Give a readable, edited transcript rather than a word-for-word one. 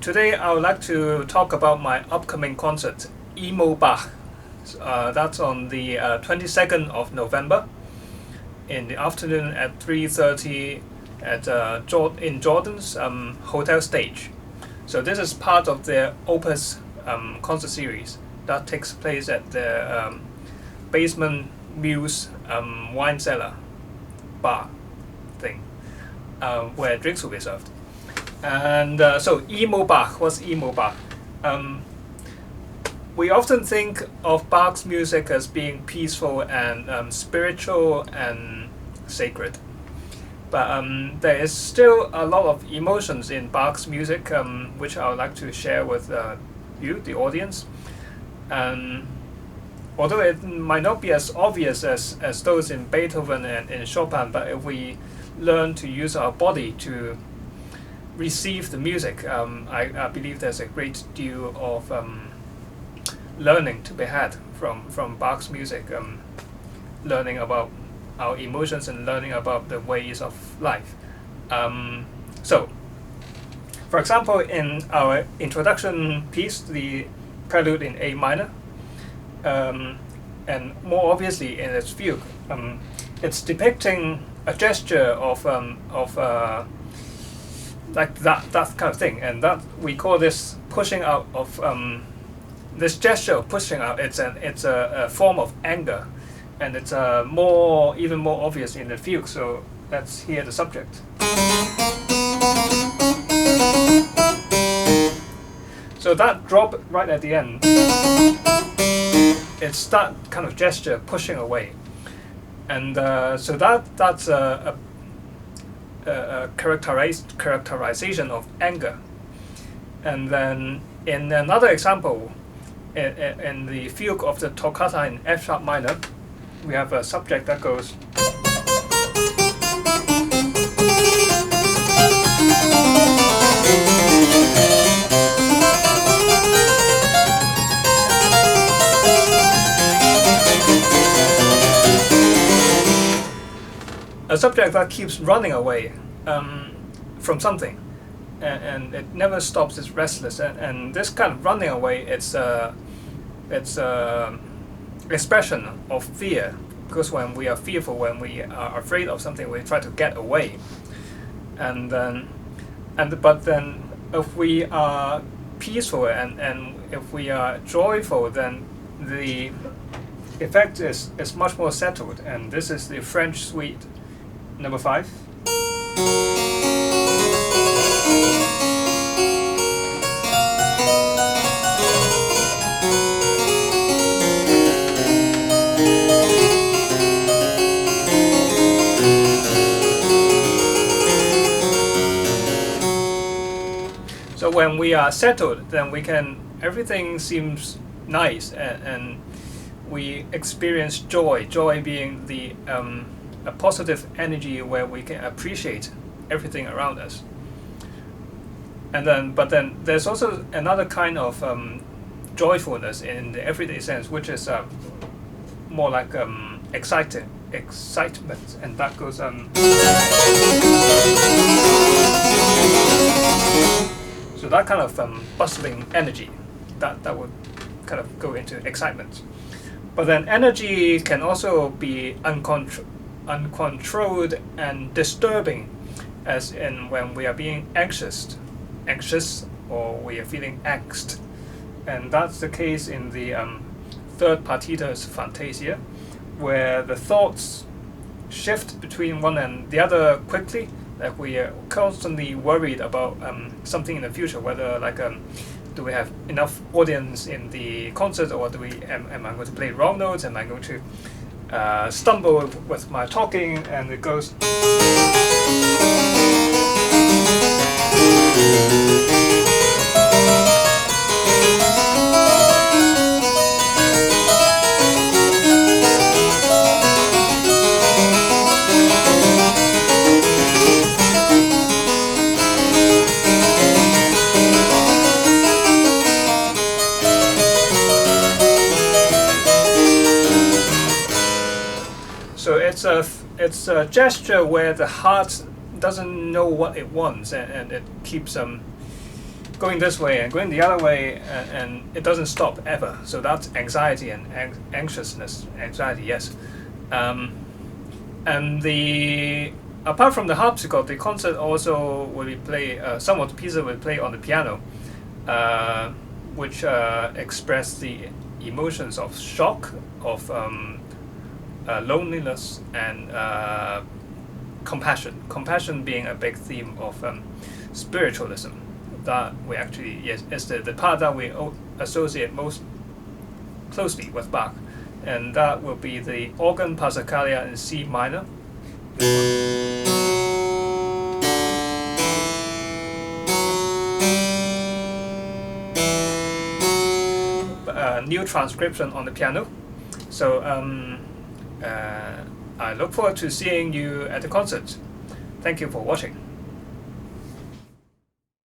Today I would like to talk about my upcoming concert, Emo Bach. That's on the 22nd of November in the afternoon at 3:30 at in Jordan's hotel stage. So this is part of their OPUS concert series that takes place at the basement Muse wine cellar bar thing, where drinks will be served. And so Emo Bach, what's Emo Bach? We often think of Bach's music as being peaceful and spiritual and sacred. But there is still a lot of emotions in Bach's music, which I would like to share with you, the audience. Although it might not be as obvious as those in Beethoven and in Chopin, but if we learn to use our body to receive the music, I believe there's a great deal of learning to be had from Bach's music, learning about our emotions and learning about the ways of life. So, for example, in our introduction piece, the Prelude in A minor, and more obviously in its fugue, it's depicting a gesture of like that kind of thing, and that we call this pushing out of this gesture of pushing out. It's a form of anger, and it's even more obvious in the fugue. So let's hear the subject. So that drop right at the end, it's that kind of gesture pushing away, and so that's a characterization of anger. And then in another example, in the fugue of the toccata in F sharp minor, we have a subject that goes. A subject that keeps running away from something, and it never stops. It's restless, and this kind of running away, it's expression of fear, because when we are fearful, when we are afraid of something, we try to get away, but then if we are peaceful and if we are joyful, then the effect is much more settled. And this is the French suite number 5. So when we are settled, then everything seems nice, and we experience joy being a positive energy where we can appreciate everything around us. But then there's also another kind of joyfulness in the everyday sense, which is more like excitement, and that goes so that kind of bustling energy, that would kind of go into excitement. But then energy can also be uncontrolled and disturbing, as in when we are being anxious, or we are feeling angst. And that's the case in the third partita's Fantasia, where the thoughts shift between one and the other quickly. Like we are constantly worried about something in the future, whether do we have enough audience in the concert, or am I going to play wrong notes? Am I going to stumble with my talking? And it goes. So it's a gesture where the heart doesn't know what it wants, and it keeps going this way and going the other way, and it doesn't stop ever. So that's anxiety and anxiousness. Anxiety, yes. And apart from the harpsichord, the concert also will be play. Some of the pieces will play on the piano, which express the emotions of shock, of loneliness, and compassion. Compassion being a big theme of spiritualism. That we actually, yes, is the part that we associate most closely with Bach, and that will be the organ Passacaglia in C minor. New transcription on the piano. So I look forward to seeing you at the concert. Thank you for watching.